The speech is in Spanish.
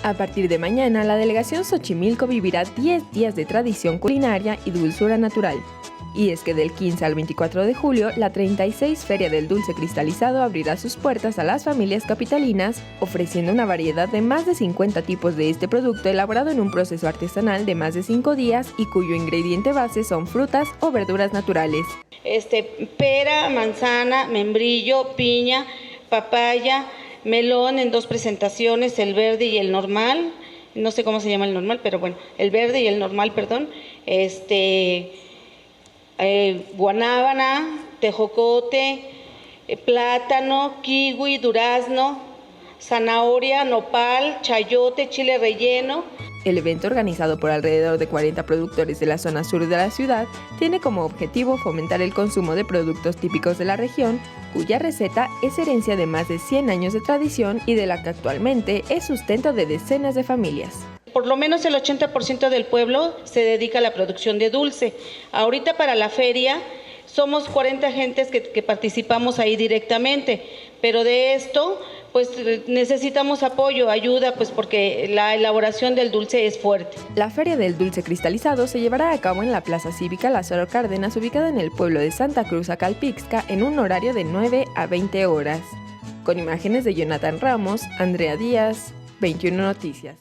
A partir de mañana, la delegación Xochimilco vivirá 10 días de tradición culinaria y dulzura natural. Y es que del 15 al 24 de julio, la 36 Feria del Dulce Cristalizado abrirá sus puertas a las familias capitalinas, ofreciendo una variedad de más de 50 tipos de este producto elaborado en un proceso artesanal de más de 5 días y cuyo ingrediente base son frutas o verduras naturales. Pera, manzana, membrillo, piña, papaya, melón en 2 presentaciones, el verde y el normal, no sé cómo se llama el normal, pero bueno, el verde y el normal, perdón, guanábana, tejocote, plátano, kiwi, durazno, zanahoria, nopal, chayote, chile relleno. El evento, organizado por alrededor de 40 productores de la zona sur de la ciudad, tiene como objetivo fomentar el consumo de productos típicos de la región, cuya receta es herencia de más de 100 años de tradición y de la que actualmente es sustento de decenas de familias. Por lo menos el 80% del pueblo se dedica a la producción de dulce. Ahorita para la feria somos 40 gentes que participamos ahí directamente, pero de esto pues necesitamos apoyo, ayuda, pues porque la elaboración del dulce es fuerte. La Feria del Dulce Cristalizado se llevará a cabo en la Plaza Cívica Lázaro Cárdenas, ubicada en el pueblo de Santa Cruz, Acalpixca, en un horario de 9 a 20 horas. Con imágenes de Jonathan Ramos, Andrea Díaz, 21 Noticias.